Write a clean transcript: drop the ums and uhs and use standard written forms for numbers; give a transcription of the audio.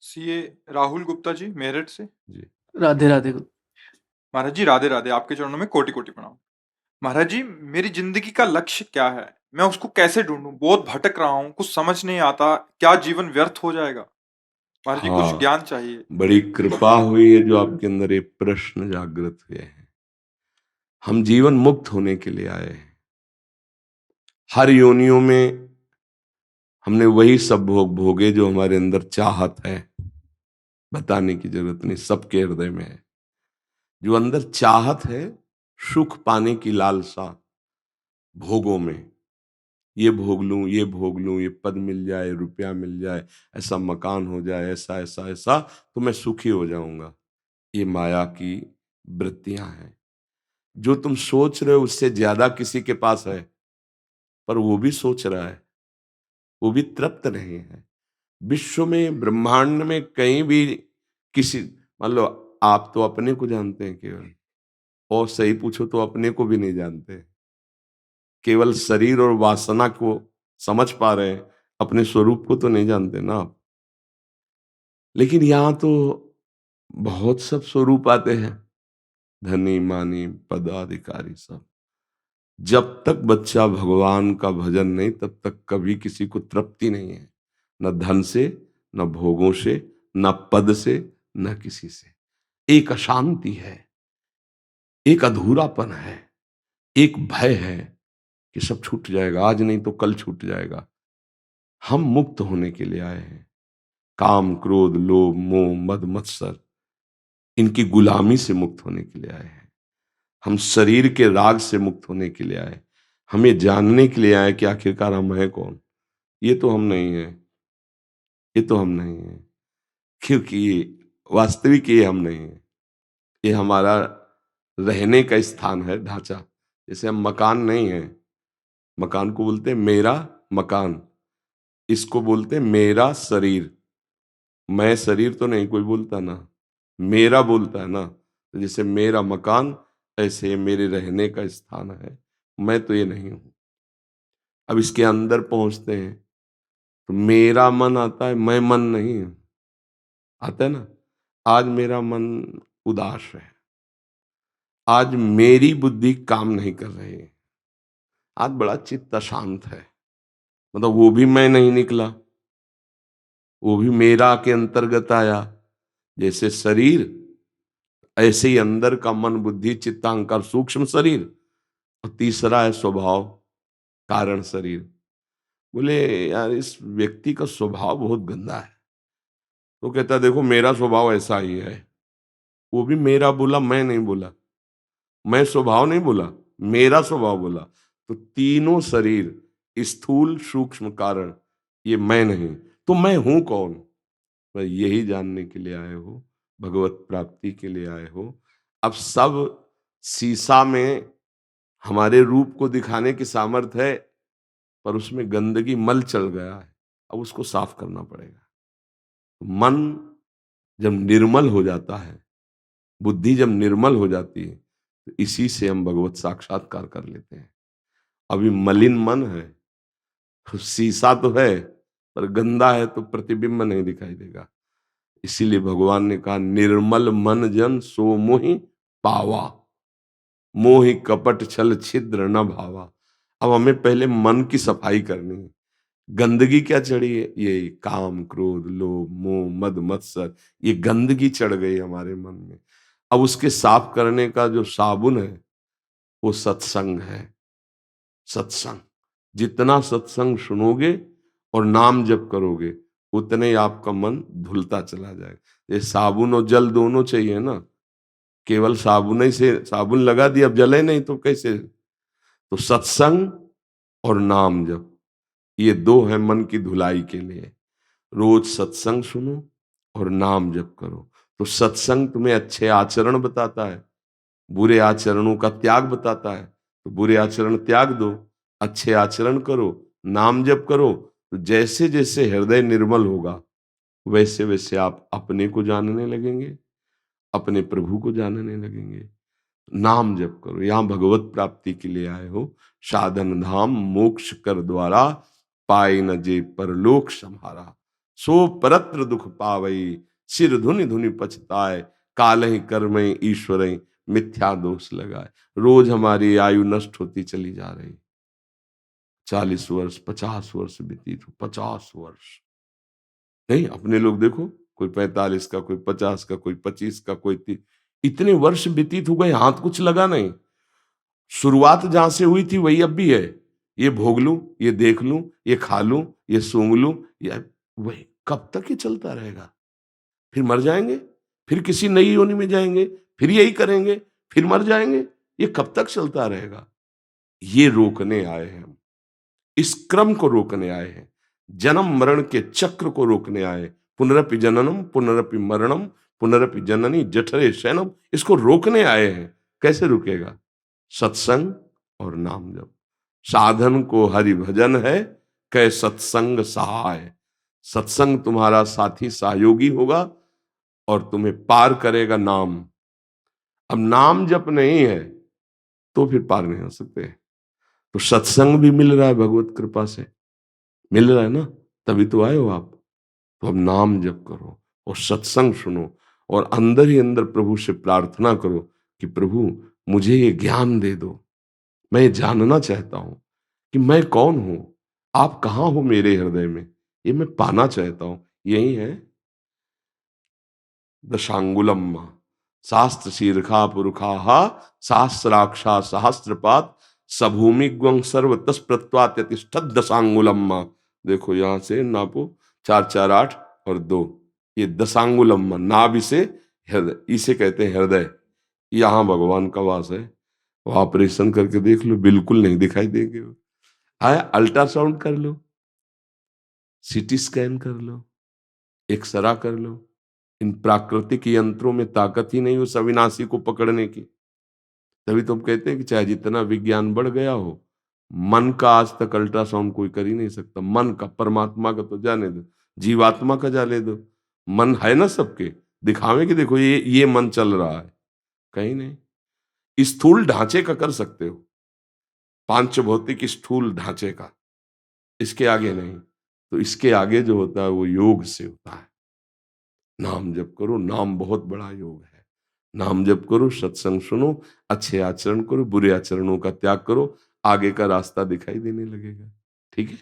CA Rahul Gupta ji, Meerut से। जी। राधे राधे। महाराज जी राधे राधे, आपके चरणों में कोटि कोटि प्रणाम। महाराज जी, मेरी जिंदगी का लक्ष्य क्या है? मैं उसको कैसे ढूंढूं? बहुत भटक रहा हूँ, कुछ समझ नहीं आता। क्या जीवन व्यर्थ हो जाएगा? महाराज जी, कुछ हाँ, ज्ञान चाहिए। बड़ी कृपा हुई है जो आपके अंदर ये प्रश्न जागृत हुए हैं। हम जीवन मुक्त होने के लिए आए हैं। हर योनियों में हमने वही सब भोग भोगे जो हमारे अंदर चाहत है। बताने की जरूरत नहीं, सबके हृदय में है। जो अंदर चाहत है, सुख पाने की लालसा, भोगों में, ये भोग लूं, ये भोग लूं, ये पद मिल जाए, रुपया मिल जाए, ऐसा मकान हो जाए, ऐसा ऐसा ऐसा, तो मैं सुखी हो जाऊंगा। ये माया की वृत्तियां हैं। जो तुम सोच रहे हो उससे ज्यादा किसी के पास है, पर वो भी सोच रहा है, वो भी तृप्त नहीं है। विश्व में, ब्रह्मांड में कहीं भी किसी, मान लो, आप तो अपने को जानते हैं केवल, और सही पूछो तो अपने को भी नहीं जानते। केवल शरीर और वासना को समझ पा रहे हैं, अपने स्वरूप को तो नहीं जानते ना आप। लेकिन यहां तो बहुत सब स्वरूप आते हैं, धनी मानी पदाधिकारी सब। जब तक बच्चा भगवान का भजन नहीं, तब तक कभी किसी को तृप्ति नहीं है, न धन से, न भोगों से, न पद से, न किसी से। एक अशांति है, एक अधूरापन है, एक भय है कि सब छूट जाएगा, आज नहीं तो कल छूट जाएगा। हम मुक्त होने के लिए आए हैं। काम, क्रोध, लोभ, मोह, मद, मत्सर, इनकी गुलामी से मुक्त होने के लिए आए हैं। हम शरीर के राग से मुक्त होने के लिए आए। हम ये जानने के लिए आए कि आखिरकार हम हैं कौन। ये तो हम नहीं है, ये तो हम नहीं है, क्योंकि वास्तविक ये हम नहीं है। ये हमारा रहने का स्थान है, ढांचा। जैसे हम मकान नहीं है, मकान को बोलते हैं मेरा मकान, इसको बोलते हैं मेरा शरीर। मैं शरीर तो नहीं कोई बोलता ना, मेरा बोलता है ना। तो जैसे मेरा मकान, ऐसे मेरे रहने का स्थान है। मैं तो ये नहीं हूं। अब इसके अंदर पहुंचते हैं तो मेरा मन आता है, मैं मन नहीं हूं। आता है ना। आज मेरा मन उदास है, आज मेरी बुद्धि काम नहीं कर रही है, आज बड़ा चित्त अशांत है। मतलब वो भी मैं नहीं निकला, वो भी मेरा के अंतर्गत आया। जैसे शरीर, ऐसे ही अंदर का मन, बुद्धि, चित्त, अहंकार, सूक्ष्म शरीर, और तीसरा है स्वभाव, कारण शरीर। बोले यार, इस व्यक्ति का स्वभाव बहुत गंदा है। तो कहता है देखो मेरा स्वभाव ऐसा ही है। वो भी मेरा बोला, मैं नहीं बोला। मैं स्वभाव नहीं बोला, मेरा स्वभाव बोला। तो तीनों शरीर, स्थूल सूक्ष्म कारण, ये मैं नहीं। तो मैं हूं कौन? पर यही जानने के लिए आए हो, भगवत प्राप्ति के लिए आए हो। अब सब शीशा में हमारे रूप को दिखाने की सामर्थ्य है, पर उसमें गंदगी, मल चल गया है। अब उसको साफ करना पड़ेगा। मन जब निर्मल हो जाता है, बुद्धि जब निर्मल हो जाती है, तो इसी से हम भगवत साक्षात्कार कर लेते हैं। अभी मलिन मन है, तो शीशा तो है पर गंदा है, तो प्रतिबिंब नहीं दिखाई देगा। इसीलिए भगवान ने कहा, निर्मल मन जन सो मोहि पावा, मोहि कपट छल छिद्र न भावा। अब हमें पहले मन की सफाई करनी है। गंदगी क्या चढ़ी है? ये काम, क्रोध, लोभ, मोह, मद, मत्सर, ये गंदगी चढ़ गई हमारे मन में। अब उसके साफ करने का जो साबुन है, वो सत्संग है। सत्संग, जितना सत्संग सुनोगे और नाम जप करोगे, उतने ही आपका मन धुलता चला जाएगा। ये साबुन और जल दोनों चाहिए ना। केवल साबुन ही से साबुन लगा दिया, अब जले नहीं तो कैसे? तो सत्संग और नाम जप, ये दो है मन की धुलाई के लिए। रोज सत्संग सुनो और नाम जप करो। तो सत्संग तुम्हें अच्छे आचरण बताता है, बुरे आचरणों का त्याग बताता है। तो बुरे आचरण त्याग दो, अच्छे आचरण करो, नाम जप करो। तो जैसे जैसे हृदय निर्मल होगा, वैसे वैसे आप अपने को जानने लगेंगे, अपने प्रभु को जानने लगेंगे। नाम जप करो। यहां भगवत प्राप्ति के लिए आए हो। साधन धाम मोक्ष कर द्वारा, पाए न जे परलोक सम्हारा। सो परत्र दुख पावई, सिर धुनि धुनि पछताए, कालहि कर्मई ईश्वरई मिथ्या दोष लगाए। रोज हमारी आयु नष्ट होती चली जा रही। 40 वर्ष 50 वर्ष व्यतीत हो, 50 वर्ष नहीं, अपने लोग देखो, कोई 45 का, कोई 50 का, कोई 25 का, कोई 30, इतने वर्ष व्यतीत हो गए, हाथ कुछ लगा नहीं। शुरुआत जहां से हुई थी वही अब भी है। ये भोग लूं, ये देख लूं, ये खा लूं, ये सूंघ लूं, ये वही कब तक ये चलता रहेगा? फिर मर जाएंगे, फिर किसी नई योनि में जाएंगे, फिर यही करेंगे, फिर मर जाएंगे। ये कब तक चलता रहेगा? ये रोकने आए हैं हम, इस क्रम को रोकने आए हैं, जन्म मरण के चक्र को रोकने आए। पुनरपि जननम पुनरपि मरणम पुनरपि जननी जठरे शयनम, इसको रोकने आए हैं। कैसे रुकेगा? सत्संग और नाम जप। साधन को हरि भजन है, कै सत्संग सहाय। सत्संग तुम्हारा साथी सहयोगी होगा और तुम्हें पार करेगा नाम। अब नाम जप नहीं है तो फिर पार नहीं हो सकते। तो सत्संग भी मिल रहा है भगवत कृपा से, मिल रहा है ना, तभी तो आए हो आप। तो अब नाम जप करो और सत्संग सुनो और अंदर ही अंदर प्रभु से प्रार्थना करो कि प्रभु मुझे ये ज्ञान दे दो, मैं ये जानना चाहता हूं कि मैं कौन हूं, आप कहां हो मेरे हृदय में, ये मैं पाना चाहता हूं। यही है दशांगुलम, शास्त्र शीर्षा पुरुषा सहस्राक्षा सहस्त्रपात सभूमि ग्वं सर्व तस् प्रत्वात्यतिष्ठत दशांगुलम। देखो यहां से नापो, 4 4 8 और 2, ये दशांगुलम, नाभि से हृदय, इसे कहते हैं हृदय। यहां भगवान का वास है। वो ऑपरेशन करके देख लो, बिल्कुल नहीं दिखाई देंगे। आया, अल्ट्रासाउंड कर लो, सीटी स्कैन कर लो, एक्सरा कर लो, इन प्राकृतिक यंत्रों में ताकत ही नहीं उस अविनाशी को पकड़ने की। तभी तो हम कहते हैं कि चाहे जितना विज्ञान बढ़ गया हो, मन का आज तक अल्ट्रासाउंड कोई कर ही नहीं सकता। मन का, परमात्मा का तो जाने दो, जीवात्मा का जाने दो। मन है ना सबके, दिखावे कि देखो ये मन चल रहा है, कहीं नहीं। स्थूल ढांचे का कर सकते हो, पांच भौतिक स्थूल ढांचे का, इसके आगे नहीं। तो इसके आगे जो होता है वो योग से होता है। नाम जप करो, नाम बहुत बड़ा योग है। नाम जप करो, सत्संग सुनो, अच्छे आचरण करो, बुरे आचरणों का त्याग करो, आगे का रास्ता दिखाई देने लगेगा। ठीक है।